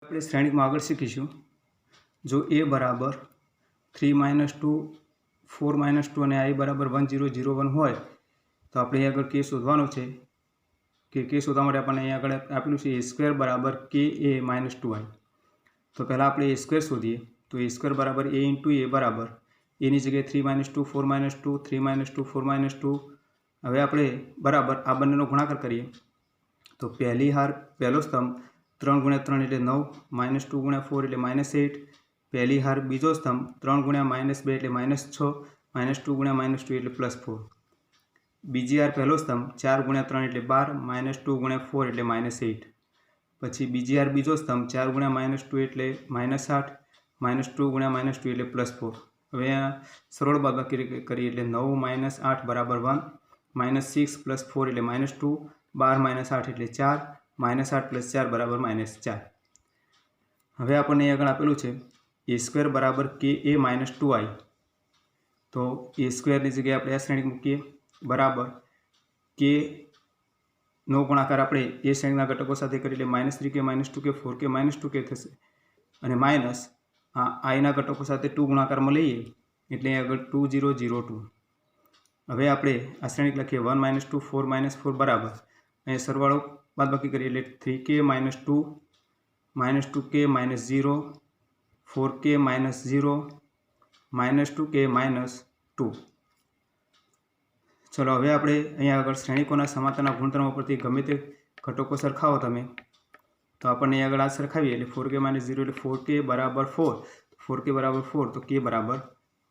આપણે શ્રેણીમાં આગળ શીખીશું। જો a બરાબર 3 - 2 4 - 2 અને I બરાબર 1 0 0 1 હોય તો આપણે અહીં આગળ k શોધવાનો છે કે k શોધવા માટે આપણને અહીં આગળ આપેલું છે a² બરાબર ka - 2i। તો પહેલાં આપણે a² શોધીએ તો a² બરાબર a × a બરાબર એની જગ્યાએ 3 - 2 4 - 2 3 - 2 4 - 2। હવે આપણે બરાબર આ બંનેનો ગુણાકાર કરીએ તો પહેલી હાર પહેલો સ્તંભ 3 × 3 એટલે 9 -2 × 4 એટલે -8। પહેલી હાર બીજો સ્તંભ 3 × -2 એટલે -6 -2 × -2 એટલે +4। બીજી હાર પહેલો સ્તંભ 4 × 3 એટલે 12 -2 × 4 એટલે -8। પછી બીજી હાર બીજો સ્તંભ 4 × -2 એટલે -8 -2 × -2 એટલે +4। હવે આ સરળ બાદબાકી કરીએ એટલે 9 - 8 બરાબર 1 -6 + 4 એટલે -2 12 - 8 એટલે 4 -8 + 4 બરાબર -4। હવે આપણને અહીં આગળ આપેલું છે a² બરાબર ka - 2i। તો a² ની જગ્યાએ આપણે આ શ્રેણિક મૂકીએ બરાબર k નો ગુણાકાર આપણે એ શ્રેણીના ઘટકો સાથે કરી એટલે -3k - 2k 4k - 2k થશે અને માઇનસ આ i ના ઘટકો સાથે 2 ગુણાકારમાં લઈએ એટલે આગળ 2 0 0 2। હવે આપણે આ શ્રેણિક લખીએ 1 - 2 4 - 4 બરાબર અહીં સરવાળો બાદબાકી કરીએ એટલે 3k - 2 -2k - 0 4k - 0 -2k - 2। ચલો હવે આપણે અહીંયા આગળ શ્રેણિકોના સમાંતરના ગુણધર્મો પરથી ગમે તે ઘટકો સરખાવો તમે તો આપણને અહીં આગળ આ સરખાવીએ એટલે 4k - 0 એટલે 4k બરાબર 4 4k બરાબર 4 તો k બરાબર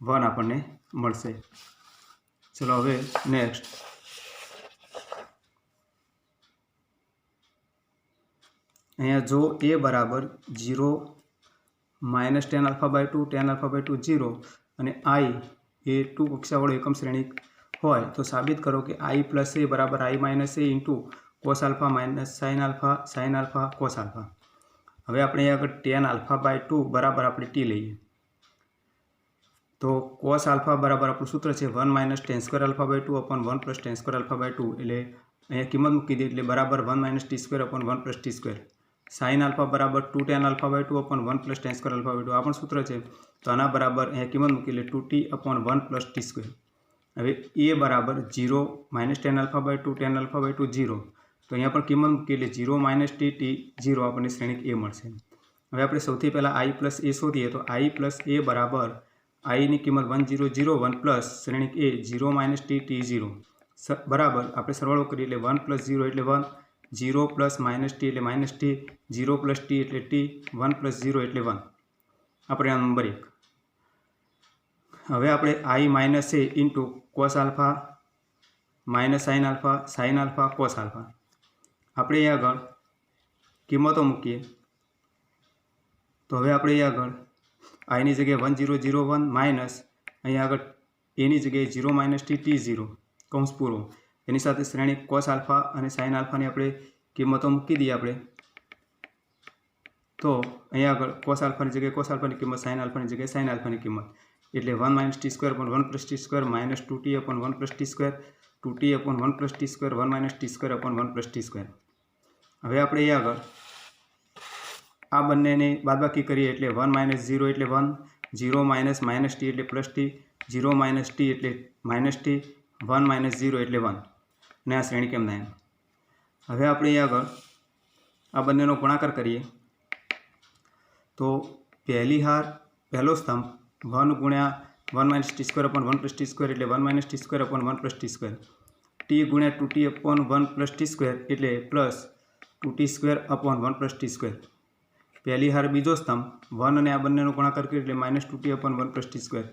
1 આપણને મળશે। ચલો હવે નેક્સ્ટ અહીંયા જો a બરાબર 0 -tan α/2 tan α/2 0 અને I એ 2 કક્ષાવાળો એકમ શ્રેણિક હોય તો સાબિત કરો કે I + a બરાબર I - a × cos α - sin α sin α cos α। હવે આપણે અહીં આગળ tan α/2 બરાબર આપણે t લઈએ તો cos α બરાબર આપણું સૂત્ર છે 1 - tan² α/2 / 1 + tan² α/2 એટલે અહીંયા કિંમત મૂકી દઈએ એટલે બરાબર 1 - t² / 1 + t²। sin α બરાબર 2 tan α/2 / 1 + tan² α/2 આ પણ સૂત્ર છે તો આના બરાબર અહીંયા કિંમત મૂકી એટલે 2t / 1 + t²। હવે a બરાબર 0 - tan α/2 tan α/2 0 તો અહીંયા પણ કિંમત મૂકી એટલે 0 - t t 0 આપણને શ્રેણિક a મળશે। હવે આપણે સૌથી પહેલાં I + a શોધીએ તો I + a બરાબર I ની કિંમત 1 0 0 1 પ્લસ શ્રેણિક a 0 - t t 0 બરાબર આપણે સરવાળો કરીએ એટલે 1 + 0 એટલે 1 0 + -t એટલે -t 0 + t એટલે t 1 + 0 એટલે 1 આપણે આ નંબર 1। હવે આપણે I - a × cos α - sin α sin α cos α આપણે અહીં આગળ કિંમતો મૂકીએ તો હવે આપણે અહીં આગળ I ની જગ્યાએ 1 0 0 1 માઇનસ અહીં આગળ a ની જગ્યાએ 0 - t t 0 કૌંસ પૂરો એની સાથે શ્રેણિક cos α અને sin α ની આપણે કિંમતો મૂકી દઈએ આપણે તો અહીં આગળ cos α ની જગ્યાએ cos α ની કિંમત sin α ની જગ્યાએ sin α ની કિંમત એટલે 1 - t² / 1 + t² -2t / 1 + t² 2t / 1 + t² 1 - t² / 1 + t²। હવે આપણે અહીં આગળ આ બંનેને બાદબાકી કરીએ એટલે 1 - 0 એટલે 1 0 - -t એટલે +t 0 - t એટલે -t 1 - 0 એટલે 1 અને આ શ્રેણિક એમ ના એમ। હવે આપણે અહીં આગળ આ બંનેનો ગુણાકાર કરીએ તો પહેલી હાર પહેલો સ્તંભ 1 × 1 - t² / 1 + t² એટલે 1 - t² / 1 + t²। t × 2t / 1 + t² એટલે +2t² / 1 + t²। પહેલી હાર બીજો સ્તંભ 1 અને આ બંનેનો ગુણાકાર કરીએ એટલે -2t / 1 + t²।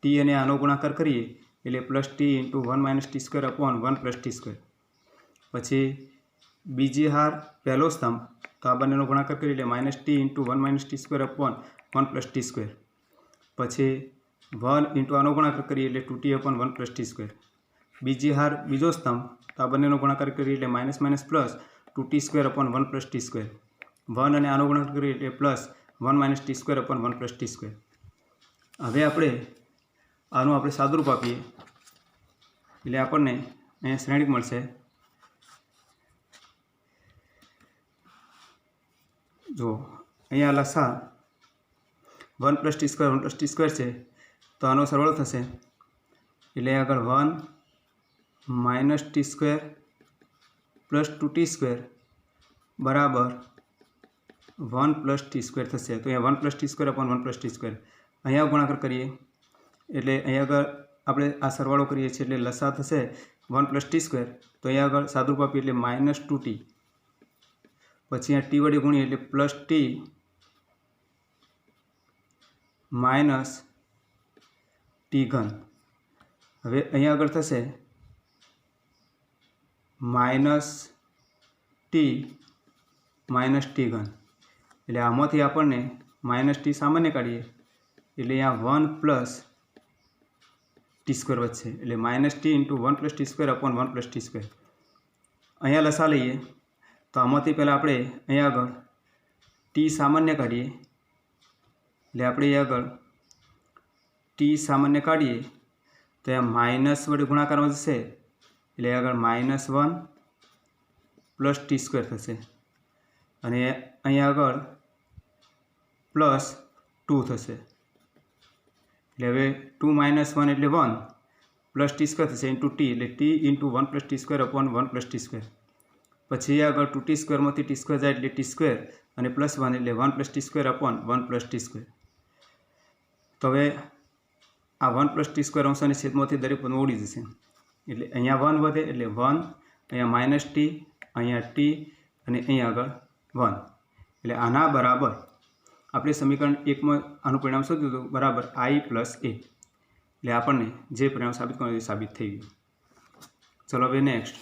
t અને આનો ગુણાકાર કરીએ એટલે +t × 1 - t² / 1 + t²। પછી બીજી હાર પહેલો સ્તંભ તો આ બંનેનો ગુણાકાર કરીએ એટલે -t × 1 - t² / 1 + t²। પછી 1 × આનો ગુણાકાર કરીએ એટલે 2t / 1 + t²। બીજી હાર બીજો સ્તંભ તો આ બંનેનો ગુણાકાર કરીએ એટલે -+ 2t² / 1 + t²। 1 અને આનો ગુણાકાર કરીએ એટલે +1 - t² / 1 + t²। હવે આપણે આનું આપણે સાદુરૂપ આપીએ એટલે આપણને અહીંયા શ્રેણિક મળશે જો अहींया लसा 1 + t² 1 + t² है तो आनो सरवाळो थशे एटले आगळ 1 - t² + 2t² बराबर 1 + t² थशे। तो अहींया 1 + t² / 1 + t²। अहींया गुणाकार करीए एटले अहींया આગળ આપણે આ સરવાળો કરીએ છીએ એટલે લસા થશે 1 + t²। તો અહીંયા આગળ સાદુરૂપ આપીએ એટલે -2t, પછી અહીંયા t વડે ગુણીએ એટલે +t - t3। હવે અહીંયા આગળ થશે -t - t3 એટલે આમાંથી આપણને -t સામાન્ય કાઢીએ એટલે અહીંયા 1 + t² વધશે એટલે -t × 1 + t² / 1 + t²। અહીંયા લસા લઈએ તો આમાંથી પહેલાં આપણે અહીંયા આગળ t સામાન્ય કાઢીએ એટલે આપણે અહીંયા આગળ t સામાન્ય કાઢીએ તો અહીંયા માઇનસ વડે ગુણાકારમાં જશે એટલે આગળ -1 + t² થશે અને અહીંયા આગળ +2 થશે એટલે હવે 2 - 1 એટલે 1 + t² થશે × t એટલે t × 1 + t² / 1 + t²। પછી આગળ 2t² માંથી t² જાય એટલે t² અને +1 એટલે 1 + t² / 1 + t²। તો હવે આ 1 + t² અંશોની છેદમાંથી દરેક પદમાં ઉડી જશે એટલે અહીંયા 1 વધે એટલે 1, અહીંયા -t, અહીંયા t અને અહીંયા આગળ 1 એટલે આના બરાબર આપણે સમીકરણ 1 માં આનું પરિણામ શોધ્યું હતું બરાબર i + a એટલે આપણને જે પરિણામ સાબિત કરવાનું એ સાબિત થઈ ગયું। ચલો હવે નેક્સ્ટ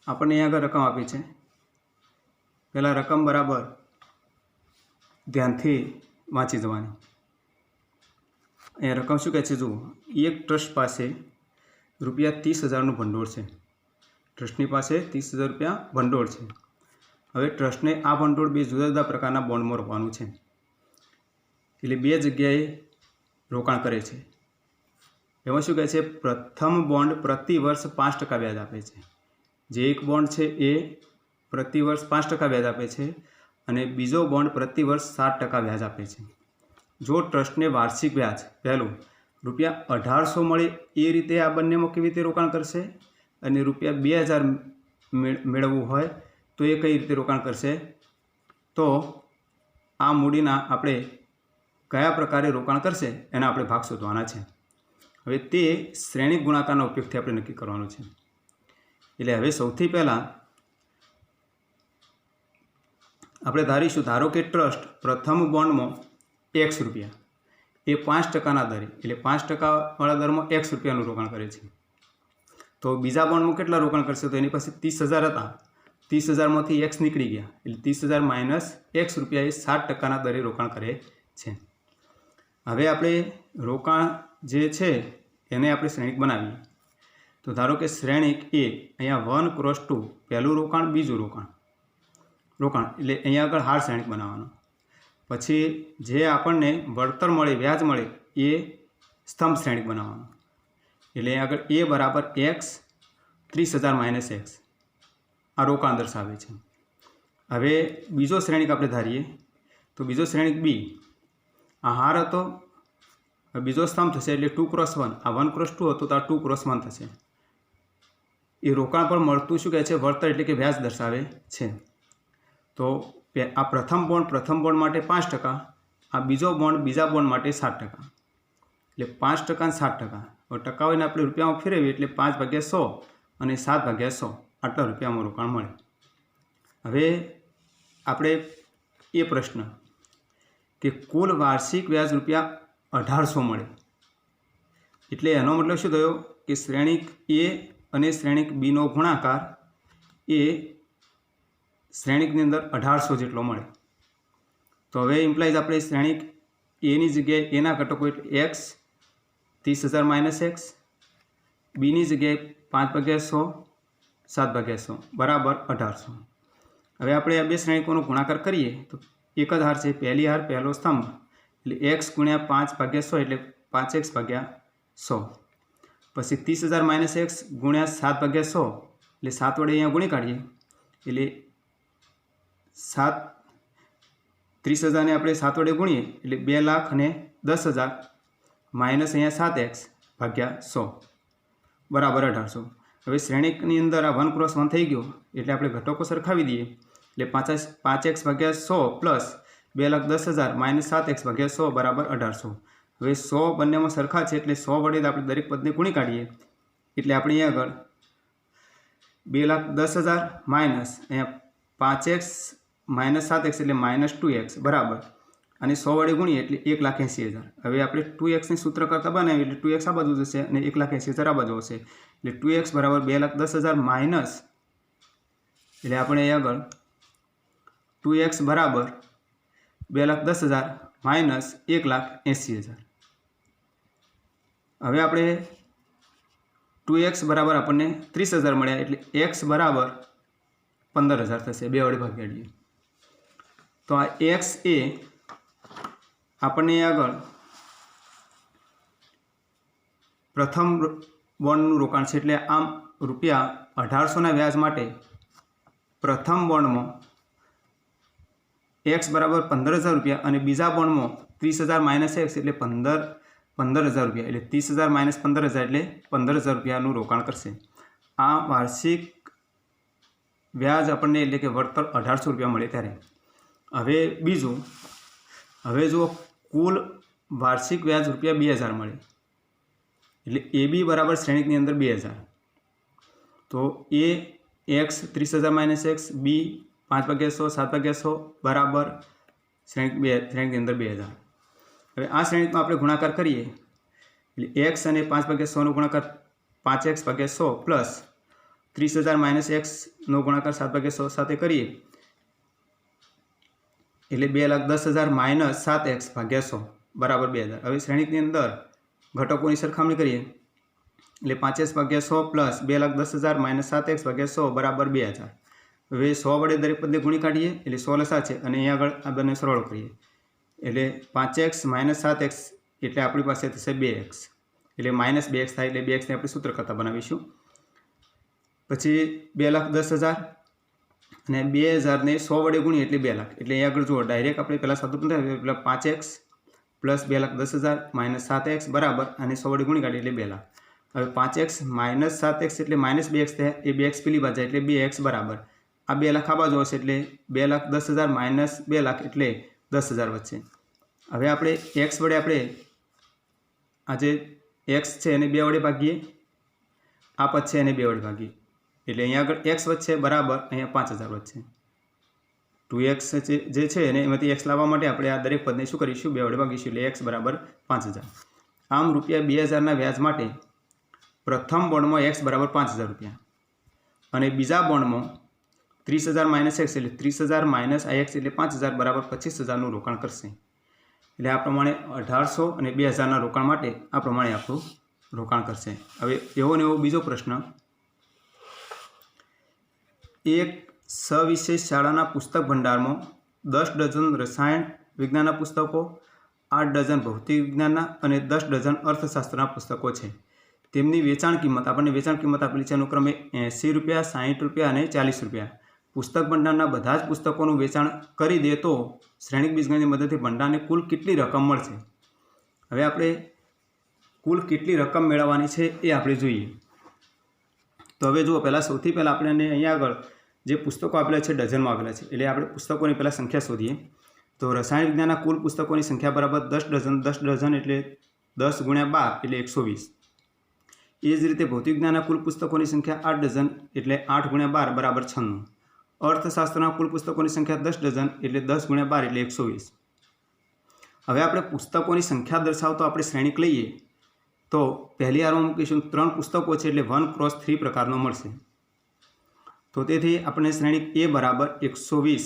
આપણને અહીંયા આગળ રકમ આપી છે પહેલાં રકમ બરાબર ધ્યાનથી વાંચી જવાની। અહીંયા રકમ શું કહે છે જુઓ, એક ટ્રસ્ટ પાસે ₹30,000નું ભંડોળ છે। ટ્રસ્ટની પાસે 30,000 રૂપિયા ભંડોળ છે। હવે ટ્રસ્ટને આ ભંડોળ બે જુદા જુદા પ્રકારના બોન્ડમાં રોકવાનું છે એટલે બે જગ્યાએ રોકાણ કરે છે। એમાં શું કહે છે, પ્રથમ બોન્ડ પ્રતિ વર્ષ 5% વ્યાજ આપે છે। જે એક બોન્ડ છે એ પ્રતિ વર્ષ 5% વ્યાજ આપે છે અને બીજો બોન્ડ પ્રતિ વર્ષ 7% વ્યાજ આપે છે। જો ટ્રસ્ટને વાર્ષિક વ્યાજ પહેલું ₹1800 મળે એ રીતે આ બંનેમાં કેવી રીતે રોકાણ કરશે અને ₹2000 મેળવવું હોય તો એ કઈ રીતે રોકાણ કરશે, તો આ મૂડીના આપણે કયા પ્રકારે રોકાણ કરશે એના આપણે ભાગ શોધવાના છે। હવે તે શ્રેણિક ગુણાકારના ઉપયોગથી આપણે નક્કી કરવાનું છે। એટલે હવે સૌથી પહેલાં આપણે ધારીશું, ધારો કે ટ્રસ્ટ પ્રથમ બોન્ડમાં x રૂપિયા એ 5%ના દરે એટલે 5% દરમાં x રૂપિયાનું રોકાણ કરે છે। તો બીજા બોન્ડમાં કેટલા રોકાણ કરશે, તો એની પાસે 30,000 હતા, 30,000માંથી x નીકળી ગયા એટલે 30,000 - x રૂપિયા એ 7%ના દરે રોકાણ કરે છે। હવે આપણે રોકાણ જે છે એને આપણે શ્રેણિક બનાવીએ તો ધારો કે શ્રેણિક એ અહીંયા 1 × 2 પહેલું રોકાણ બીજું રોકાણ એટલે અહીંયા આગળ હાર શ્રેણિક બનાવવાનો। પછી જે આપણને વળતર મળે વ્યાજ મળે એ સ્તંભ શ્રેણિક બનાવવાનો એટલે અહીંયા આગળ a બરાબર x 30,000 - x આ રોકાણ દર્શાવે છે। હવે બીજો શ્રેણિક આપણે ધારીએ તો બીજો શ્રેણિક b આ હાર હતો, બીજો સ્તંભ થશે એટલે 2 × 1 આ 1 × 2 હતું તો આ 2 × 1 થશે। એ રોકાણ પર મળતું શું કહે છે, વળતર એટલે કે વ્યાજ દર્શાવે છે। તો આ પ્રથમ બોન્ડ માટે 5%, આ બીજો બોન્ડ બીજા બોન્ડ માટે 7% એટલે 5% અને 7%। હવે ટકાવારીને આપણે રૂપિયામાં ફેરવીએ એટલે 5/100 અને 7/100 આટલા રૂપિયામાં રોકાણ મળે। હવે આપણે એ પ્રશ્ન કે કુલ વાર્ષિક વ્યાજ ₹1800 મળે એટલે એનો મતલબ શું થયો કે શ્રેણિક એ અને શ્રેણિક બીનો ગુણાકાર એ શ્રેણિકની અંદર 1800 જેટલો મળે। તો હવે ઇમ્પ્લાઇઝ આપણે શ્રેણિક એની જગ્યાએ એના ઘટકો એટલે x 30,000 - x, બીની જગ્યાએ 5/100 7/100 બરાબર 1800। હવે આપણે આ બે શ્રેણિકોનો ગુણાકાર કરીએ તો એક જ હાર છે, પહેલી હાર પહેલો સ્તંભ એટલે x × 5/100 એટલે 5x/100, પછી 30,000 - x × 7/100 એટલે 7 વડે અહીંયા ગુણી કાઢીએ એટલે 30,000 આપણે 7 વડે ગુણીએ એટલે 2,10,000 માઇનસ અહીંયા 7x ભાગ્યા 100 બરાબર 1800. હવે શ્રેણિકની અંદર આ 1 × 1 થઈ ગયો એટલે આપણે ઘટકો સરખાવી દઈએ એટલે 5x ભાગ્યા 100 પ્લસ 2,10,000 માઇનસ 7x ભાગ્યા 100 બરાબર 1800. હવે 100 બંનેમાં સરખા છે એટલે 100 વડે આપણે દરેક પદને ગુણી કાઢીએ એટલે આપણે અહીંયા આગળ 2,10,000 માઇનસ અહીંયા 5x માઇનસ 7x એટલે માઇનસ 2x બરાબર અને 100 વડે ગુણીએ એટલે 1,80,000. હવે આપણે 2xની સૂત્ર કરતાં બનાવીએ એટલે 2x આ બાજુ જશે અને 1,80,000 આ બાજુ હશે એટલે 2x બરાબર 2,10,000 માઇનસ એટલે આપણે અહીં આગળ 2x બરાબર 2,10,000 માઇનસ 1,80,000. હવે આપણે 2x બરાબર આપણને 30,000 મળ્યા એટલે x બરાબર 15,000 થશે. 2 વડે ભાગીએ તો આ x એ આપણને આગળ પ્રથમ બોન્ડનું રોકાણ છે એટલે આમ ₹1800ના વ્યાજ માટે પ્રથમ બોન્ડમાં x બરાબર 15,000 અને બીજા બોન્ડમાં 30,000 માઇનસ x એટલે 15,000 એટલે 30,000 માઇનસ 15,000 એટલે 15,000 રોકાણ કરશે. આ વાર્ષિક વ્યાજ આપણને એટલે કે વળતર ₹1800 મળે ત્યારે. હવે બીજું, હવે જો કુલ વાર્ષિક વ્યાજ ₹2,000 મળે એટલે AB બરાબર શ્રેણિકની અંદર 2,000 તો A x 30,000 minus x B 5/100 7/100 બરાબર શ્રેણિકની અંદર 2,000. હવે આ શ્રેણિકમાં આપણે ગુણાકાર કરીએ એટલે x અને 5/100નો ગુણાકાર 5x/100 પ્લસ 30,000 માઇનસ xનો ગુણાકાર 7/100 સાથે કરીએ એટલે 2,10,000 માઇનસ 7x ભાગ્યા 100 બરાબર 2,000. હવે શ્રેણિકની અંદર ઘટકોની સરખામણી કરીએ એટલે 5x/100 પ્લસ 2,10,000 માઇનસ 7x ભાગ્યા 100 બરાબર 2,000. હવે 100 વડે દરેક પદને ગુણી કાઢીએ એટલે 100 લસા છે અને અહીંયા આગળ આ બંને સરળ કરીએ એટલે 5x માઇનસ 7x એટલે આપણી પાસે થશે 2x એટલે માઇનસ 2x થાય એટલે 2xને આપણે સૂત્ર કરતાં બનાવીશું. પછી 2,10,000 અને 2,000ને 100 વડે ગુણીએ એટલે 2,00,000 એટલે અહીંયા આગળ જુઓ ડાયરેક્ટ આપણે પહેલાં સાદું બનાવીએ એટલે 5x પ્લસ 2,10,000 માઇનસ 7x બરાબર અને 100 વડે ગુણી કાઢીએ એટલે 2,00,000. હવે 5x માઇનસ 7x એટલે માઇનસ 2x થાય એ 2x પેલી બાજુ એટલે 2x બરાબર આ 2,00,000 આ બાજુ હશે એટલે 2,10,000 માઇનસ 2,00,000 એટલે 10,000 વચ્ચે. હવે આપણે x વડે આપણે આ જે x છે એને 2 વડે ભાગીએ આ પદ છે એને 2 વડે ભાગીએ એટલે અહીંયા આગળ x વચ્ચે બરાબર અહીંયા 5,000 વચ્ચે 2x જે છે એને એમાંથી x લાવવા માટે આપણે આ દરેક પદને શું કરીશું 2 વડે ભાગીશું એટલે x બરાબર 5,000. આમ ₹2,000ના વ્યાજ માટે પ્રથમ બોન્ડમાં x બરાબર ₹5,000 અને બીજા બોન્ડમાં 30,000 માઇનસ x એટલે 30,000 માઇનસ IX એટલે 5,000 બરાબર 25,000નું રોકાણ કરશે. એટલે આ પ્રમાણે 1800 અને 2,000ના રોકાણ માટે આ પ્રમાણે આપણું રોકાણ કરશે. હવે એવો ને એવો બીજો પ્રશ્ન, એક સવિશેષ શાળાના પુસ્તક ભંડારમાં 10 ડઝન રસાયણ વિજ્ઞાનના પુસ્તકો, 8 ડઝન ભૌતિક વિજ્ઞાનના અને 10 ડઝન અર્થશાસ્ત્રના પુસ્તકો છે. તેમની વેચાણ કિંમત આપણને વેચાણ કિંમત આપેલી છે અનુક્રમે ₹80 ₹60 અને ₹40. પુસ્તક ભંડારના બધા જ પુસ્તકોનું વેચાણ કરી દે તો શ્રેણિક બીજગણિતની મદદથી ભંડારને કુલ કેટલી રકમ મળશે. હવે આપણે કુલ કેટલી રકમ મેળવવાની છે એ આપણે જોઈએ. તો હવે જુઓ, સૌથી પહેલાં આપણે અહીંયા આગળ જે પુસ્તકો આપેલા છે ડઝનમાં આપેલા છે એટલે આપણે પુસ્તકોની પહેલાં સંખ્યા શોધીએ. તો રસાયણ વિજ્ઞાનના કુલ પુસ્તકોની સંખ્યા બરાબર 10 ડઝન. 10 ડઝન એટલે 10 × 12 એટલે 120. એ જ રીતે ભૌતિક વિજ્ઞાનના કુલ પુસ્તકોની સંખ્યા 8 ડઝન એટલે 8 × 12 બરાબર 96. અર્થશાસ્ત્રના કુલ પુસ્તકોની સંખ્યા 10 ડઝન એટલે 10 × 12 એટલે 120. હવે આપણે પુસ્તકોની સંખ્યા દર્શાવતો આપણે શ્રેણિક લઈએ તો પહેલી આરમાં મૂકીશું 3 પુસ્તકો છે એટલે 1x3 પ્રકારનો મળશે. તો તેથી આપણે શ્રેણિક A બરાબર 120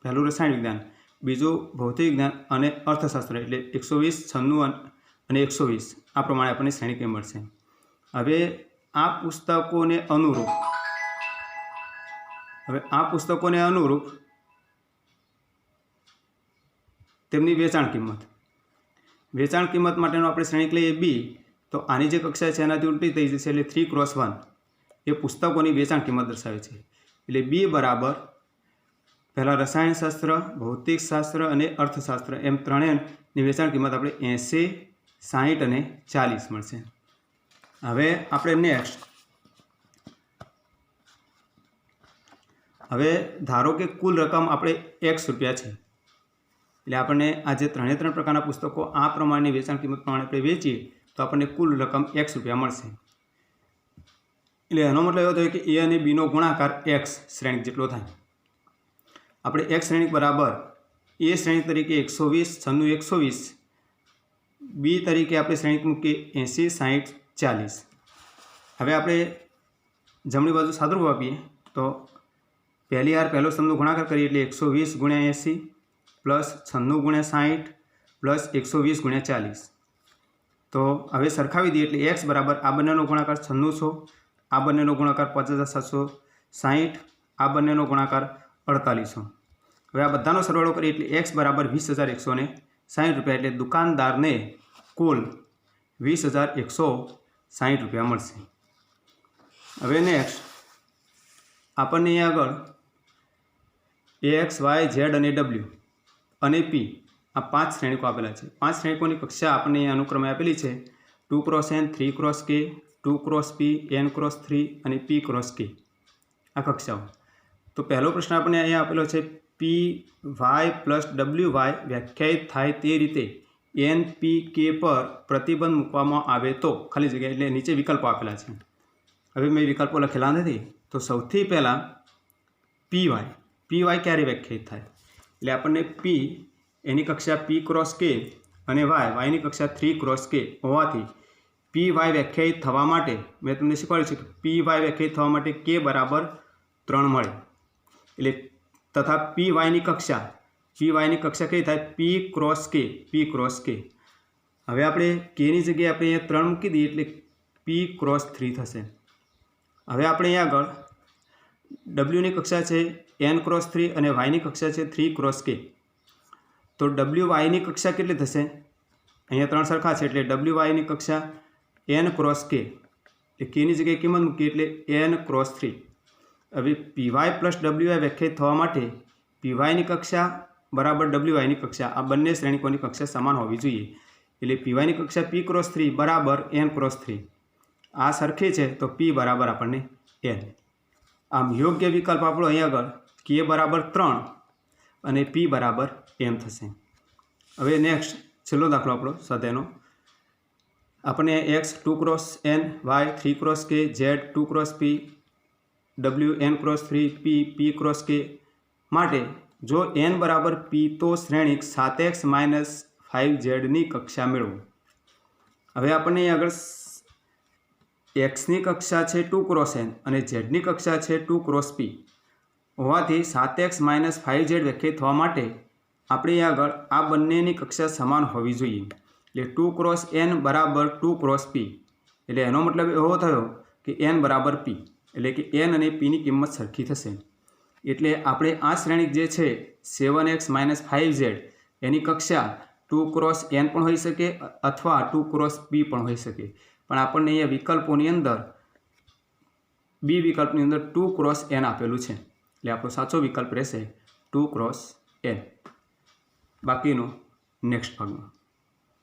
પહેલું રસાયણ વિજ્ઞાન, બીજું ભૌતિક વિજ્ઞાન અને અર્થશાસ્ત્ર એટલે 120 96 અને 120 આ પ્રમાણે આપણને શ્રેણિક A મળશે. હવે આ પુસ્તકોને અનુરૂપ તેમની વેચાણ કિંમત માટેનો આપણે શ્રેણિક લઈએ B તો આની જે કક્ષા છે એનાથી ઉલટી થઈ જશે એટલે 3x1 એ પુસ્તકોની વેચાણ કિંમત દર્શાવે છે એટલે B બરાબર પહેલાં રસાયણશાસ્ત્ર, ભૌતિકશાસ્ત્ર અને અર્થશાસ્ત્ર એમ ત્રણેયની વેચાણ કિંમત આપણે 80, 60 અને 40 મળશે. હવે આપણે નેક્સ્ટ હવે ધારો કે કુલ રકમ આપણે X રૂપિયા છે, એટલે આપણને આ જે ત્રણ પ્રકારના પુસ્તકો આ પ્રમાણની વેચાણ કિંમત પ્રમાણે આપણે વેચીએ તો આપણને કુલ રકમ X રૂપિયા મળશે. એટલે એનો મતલબ એવો થયો કે A અને Bનો ગુણાકાર X શ્રેણિક જેટલો થાય. આપણે X શ્રેણિક બરાબર A શ્રેણિક તરીકે 120, 96, 120, B તરીકે આપણે શ્રેણિક મૂકીએ 80, 60, 40. હવે આપણે જમણી બાજુ સાદુરૂપ આપીએ તો પહેલી વાર પહેલો સ્તંભનો ગુણાકાર કરીએ એટલે 120 ગુણ્યા 80 પ્લસ 96 ગુણ્યા 60 પ્લસ 120 ગુણ્યા 40. તો હવે સરખાવી દઈએ એટલે X બરાબર આ બંનેનો ગુણાકાર 9600, આ બંનેનો ગુણાકાર 5760, આ બંનેનો ગુણાકાર 4800. હવે આ બધાનો સરવાળો કરીએ એટલે X બરાબર 20,160 રૂપિયા, એટલે દુકાનદારને કુલ 20,160 રૂપિયા મળશે. હવે નેક્સ્ટ આપણને અહીંયા આગળ X, Y, Z અને W અને P આ 5 શ્રેણિકો આપેલા છે. 5 શ્રેણિકોની કક્ષા આપણને અહીંયા અનુક્રમે આપેલી છે 2x n, 3x k, 2x p, n×3 અને p×k આ કક્ષાઓ. તો પહેલો પ્રશ્ન આપણને અહીંયા આપેલો છે py પ્લસ wy વ્યાખ્યાયિત થાય તે રીતે npk પર પ્રતિબંધ મૂકવામાં આવે તો ખાલી જગ્યા, એટલે નીચે વિકલ્પો આપેલા છે. હવે મેં વિકલ્પો લખેલા નથી. તો સૌથી પહેલાં py ક્યારે વ્યાખ્યાયિત થાય, એટલે આપણને p એની કક્ષા p×k અને yની કક્ષા 3×k હોવાથી py વ્યાખ્યાયિત થવા માટે મેં તમને શીખવાડ્યું છે કે py વ્યાખ્યાયિત થવા માટે k બરાબર 3 મળે, એટલે તથા pyની કક્ષા કઈ થાય p×k. હવે આપણે kની જગ્યાએ આપણે અહીંયા 3 મૂકી દઈએ એટલે p×3 થશે. હવે આપણે અહીંયા આગળ wની કક્ષા છે n×3 અને yની કક્ષા છે 3×k. તો wyની કક્ષા કેટલી થશે, અહીંયા 3 સરખા છે એટલે wyની કક્ષા n×k, એટલે kની જગ્યાએ કિંમત મૂકી એટલે n×3. હવે py પ્લસ wy વ્યાખ્યાયિત થવા માટે pyની કક્ષા બરાબર wyની કક્ષા આ બંને શ્રેણિકોની કક્ષા સમાન હોવી જોઈએ, એટલે pyની કક્ષા p×3 બરાબર n×3. આ સરખી છે તો p બરાબર આપણને n. આમ યોગ્ય વિકલ્પ આપણો અહીં આગળ k બરાબર 3 અને p બરાબર m થશે. હવે નેક્સ્ટ છેલ્લો દાખલો આપણો સ્વાધ્યાયનો આપણને x 2x n, y 3×k, z 2×p, w n×3, p p×k માટે જો n બરાબર p તો શ્રેણિક 7x - 5zની કક્ષા મેળવો. હવે આપણને અહીં આગળ xની કક્ષા છે 2x n અને zની કક્ષા છે 2×p હોવાથી 7x - 5z વ્યાખ્યાયિત થવા માટે આપણે અહીં આગળ આ બંનેની કક્ષા સમાન હોવી જોઈએ, એટલે 2x n બરાબર 2×p, એટલે એનો મતલબ એવો થયો કે n બરાબર p, એટલે કે n અને pની કિંમત સરખી થશે. એટલે આપણે આ શ્રેણિક જે છે 7x - 5z એની કક્ષા 2x n પણ હોઈ શકે અથવા 2×p પણ હોઈ શકે, પણ આપણને અહીંયા વિકલ્પોની અંદર બી વિકલ્પની અંદર 2×n આપેલું છે, એટલે આપણો સાચો વિકલ્પ રહેશે 2×n. બાકીનું નેક્સ્ટ ભાગમાં.